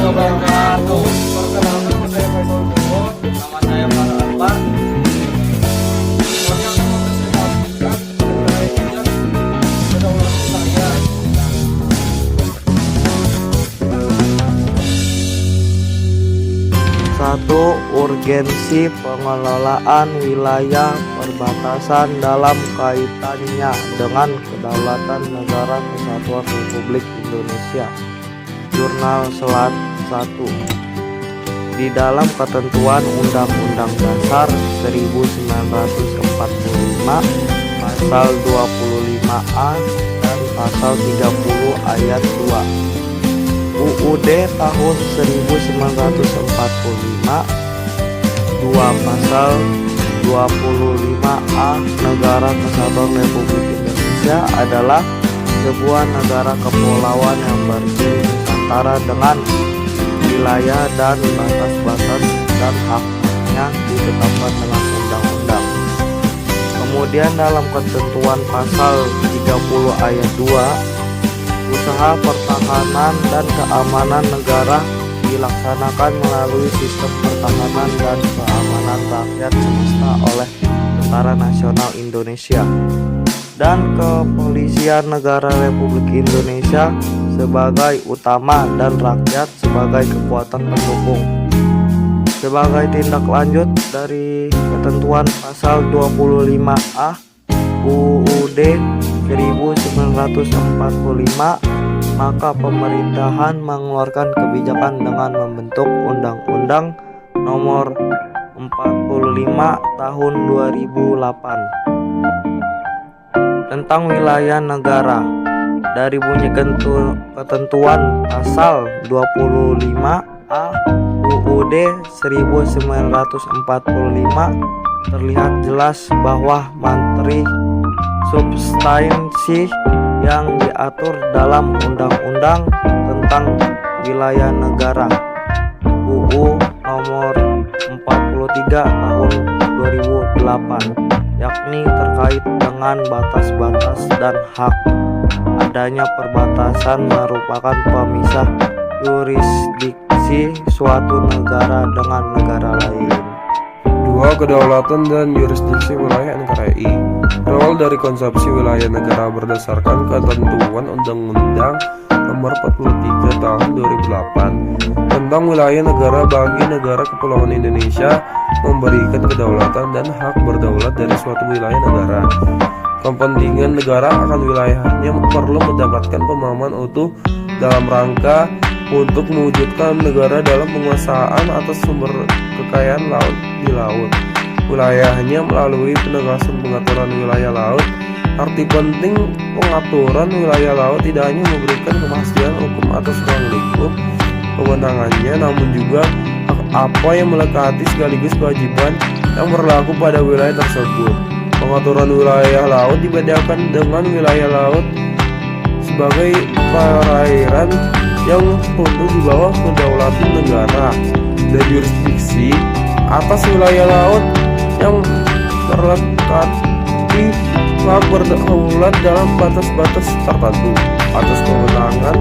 wabarakatuh. Perkenalkan, saya Faisal Dulu. Nama saya Farhan Akbar. Yang mau saya pastikan mengenai kedaulatan saya. Satu, urgensi pengelolaan wilayah perbatasan dalam kaitannya dengan kedaulatan Negara Kesatuan Republik Indonesia. Jurnal Selat 1. Di dalam ketentuan Undang-Undang Dasar 1945 Pasal 25A dan Pasal 30 Ayat 2 UUD tahun 1945 Pasal 25A Negara Kesatuan Republik Indonesia adalah sebuah negara kepulauan yang berdiri Nusantara dengan wilayah dan batas-batas dan haknya ditetapkan dalam undang-undang. Kemudian dalam ketentuan pasal 30 ayat 2, usaha pertahanan dan keamanan negara dilaksanakan melalui sistem pertahanan dan keamanan rakyat semesta oleh Tentara Nasional Indonesia dan Kepolisian Negara Republik Indonesia sebagai utama dan rakyat sebagai kekuatan pendukung. Sebagai tindak lanjut dari ketentuan pasal 25A UUD 1945, maka pemerintahan mengeluarkan kebijakan dengan membentuk Undang-Undang Nomor 45 Tahun 2008 tentang wilayah negara. Dari bunyi ketentuan pasal 25A UUD 1945 terlihat jelas bahwa Menteri substansi yang diatur dalam Undang-Undang tentang Wilayah Negara UU Nomor 43 Tahun 2008, yakni terkait dengan batas-batas dan hak. Adanya perbatasan merupakan pemisah yurisdiksi suatu negara dengan negara lain. 2. Kedaulatan dan yurisdiksi wilayah NKRI berawal dari konsepsi wilayah negara berdasarkan ketentuan Undang-Undang Nomor 43 Tahun 2008 tentang wilayah negara bagi negara kepulauan Indonesia, memberikan kedaulatan dan hak berdaulat dari suatu wilayah negara. Kepentingan negara akan wilayahnya perlu mendapatkan pemahaman utuh dalam rangka untuk mewujudkan negara dalam penguasaan atas sumber kekayaan laut di laut wilayahnya melalui penegasan pengaturan wilayah laut. Arti penting pengaturan wilayah laut tidak hanya memberikan kepastian hukum atas ruang lingkup kewenangannya, namun juga hak apa yang melekati sekaligus kewajiban yang berlaku pada wilayah tersebut. Pengaturan wilayah laut dibedakan dengan wilayah laut sebagai perairan yang tunduk di bawah kedaulatan negara dan yurisdiksi atas wilayah laut yang terlekati hak berdaulat dalam batas-batas tertentu atas kewenangan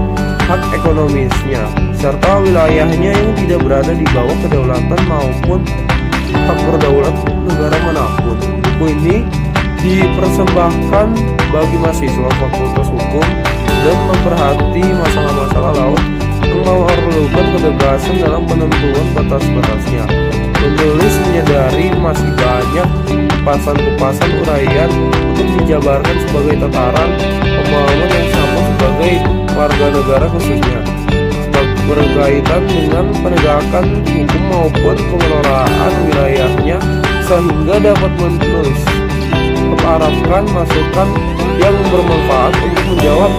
hak ekonomisnya serta wilayahnya yang tidak berada di bawah kedaulatan maupun hak berdaulat negara manapun. Buku ini dipersembahkan bagi mahasiswa Fakultas Hukum dan memperhati masalah-masalah laut yang memerlukan ketegasan dalam penentuan batas-batasnya. Penulis menyadari masih banyak kupasan-kupasan uraian untuk dijabarkan sebagai tataran pemahaman yang sama sebagai warga negara khususnya berkaitan dengan penegakan hukum maupun pengelolaan wilayahnya, sehingga dapat menulis mengharapkan masukan yang bermanfaat untuk menjawab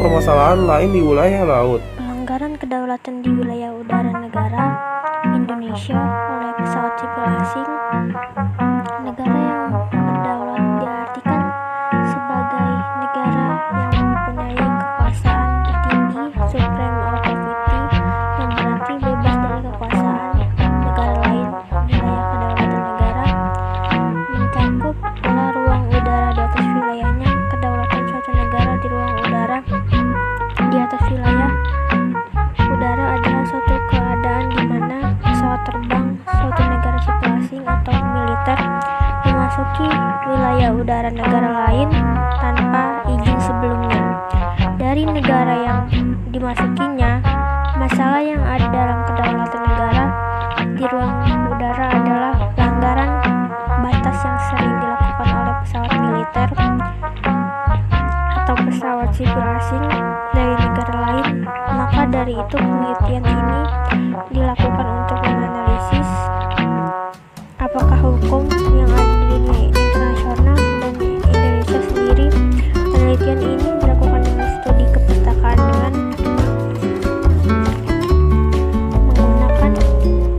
permasalahan lain di wilayah laut. Pelanggaran kedaulatan di wilayah udara negara Indonesia oleh pesawat sipil asing. Negara yang berdaulat diartikan sebagai negara yang mempunyai kekuasaan tertinggi, supreme authority, yang berarti bebas dari kekuasaan negara lain. Wilayah kedaulatan negara mencakup pola ruang udara di atas wilayahnya. Kedaulatan suatu negara di ruang udara di atas wilayah udara adalah suatu dimasukinya. Masalah yang ada dalam kedaulatan negara di ruang udara adalah pelanggaran batas yang sering dilakukan oleh pesawat militer atau pesawat sipil asing dari negara lain. Maka dari itu penelitian ini dilakukan untuk menganalisis apakah hukum yang ada di dunia internasional dan di Indonesia sendiri. Penelitian ini dilakukan dengan studi kepustakaan dengan menggunakan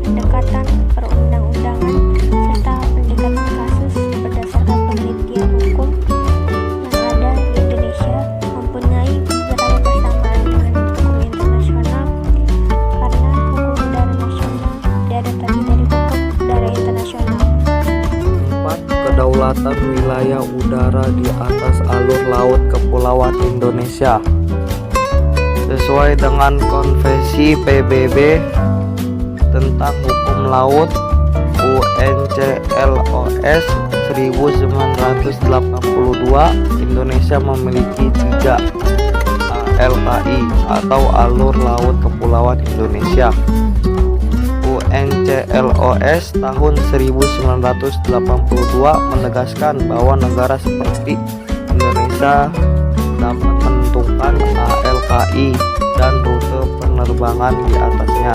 pendekatan perundang-undangan serta pendekatan kasus berdasarkan penelitian hukum yang ada di Indonesia mempunyai beberapa persamaan dengan hukum internasional karena hukum udara nasional diadaptasi dari hukum udara internasional. 4. Kedaulatan wilayah udara di atas alur laut kepulauan Indonesia. Sesuai dengan Konvensi PBB tentang Hukum Laut UNCLOS 1982, Indonesia memiliki 3 ALKI atau alur laut kepulauan Indonesia. UNCLOS tahun 1982 menegaskan bahwa negara seperti Indonesia dapat menentukan ALKI dan rute penerbangan di atasnya.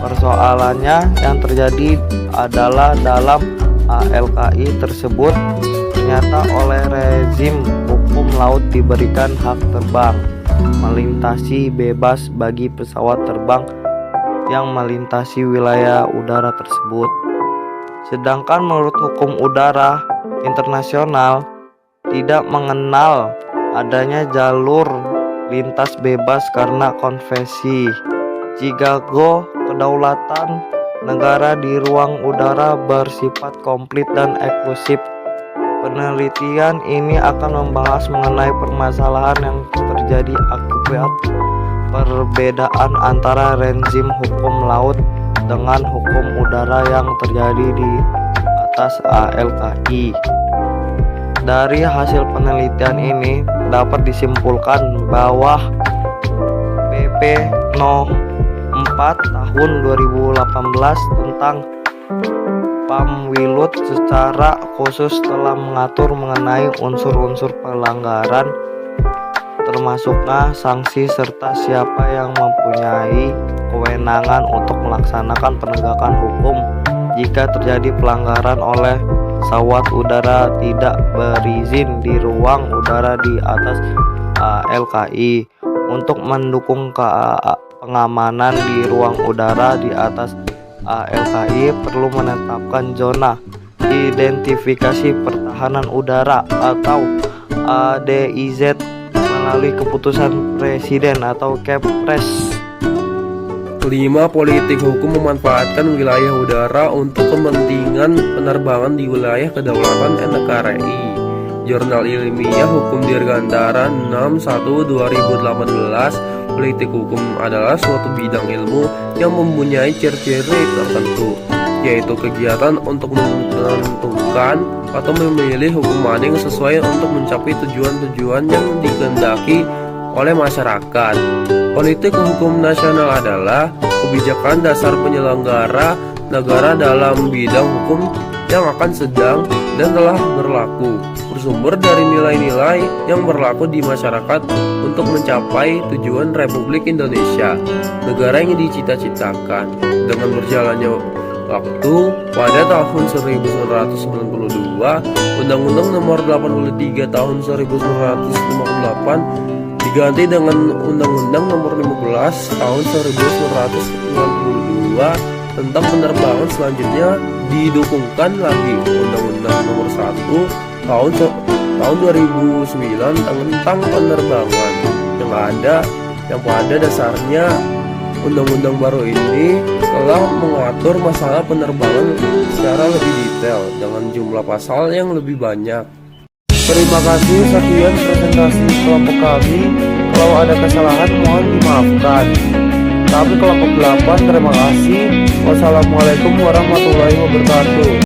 Persoalannya yang terjadi adalah dalam ALKI tersebut ternyata oleh rezim hukum laut diberikan hak terbang melintasi bebas bagi pesawat terbang yang melintasi wilayah udara tersebut. Sedangkan menurut hukum udara internasional tidak mengenal adanya jalur lintas bebas karena konvensi Chicago. Kedaulatan negara di ruang udara bersifat komplit dan eksklusif. Penelitian ini akan membahas mengenai permasalahan yang terjadi akibat perbedaan antara rezim hukum laut dengan hukum udara yang terjadi di atas ALKI. Dari hasil penelitian ini dapat disimpulkan bahwa PP No. 4 tahun 2018 tentang Pamwilut secara khusus telah mengatur mengenai unsur-unsur pelanggaran termasuknya sanksi serta siapa yang mempunyai kewenangan untuk melaksanakan penegakan hukum jika terjadi pelanggaran oleh pesawat udara tidak berizin di ruang udara di atas ALKI. Untuk mendukung pengamanan di ruang udara di atas ALKI perlu menetapkan zona identifikasi pertahanan udara atau ADIZ melalui keputusan presiden atau Kepres. 5. Politik hukum memanfaatkan wilayah udara untuk kepentingan penerbangan di wilayah kedaulatan NKRI. Jurnal Ilmiah Hukum Dirgantara 61/2018. Politik hukum adalah suatu bidang ilmu yang mempunyai ciri-ciri tertentu, yaitu kegiatan untuk menentukan atau memilih hukum yang sesuai untuk mencapai tujuan-tujuan yang dikehendaki oleh masyarakat. Politik hukum nasional adalah kebijakan dasar penyelenggara negara dalam bidang hukum yang akan sedang dan telah berlaku, bersumber dari nilai-nilai yang berlaku di masyarakat untuk mencapai tujuan Republik Indonesia, negara yang dicita-citakan. Dengan berjalannya waktu, pada tahun 1992, Undang-Undang Nomor 83 Tahun 1958 diganti dengan Undang-Undang Nomor 15 Tahun 1992 tentang penerbangan. Selanjutnya didukungkan lagi Undang-Undang Nomor 1 tahun 2009 tentang penerbangan yang pada dasarnya undang-undang baru ini telah mengatur masalah penerbangan secara lebih detail dengan jumlah pasal yang lebih banyak. Terima kasih, sekian presentasi kelompok kami. Kalau ada kesalahan mohon dimaafkan. Kami kelompok 8 terima kasih. Wassalamualaikum warahmatullahi wabarakatuh.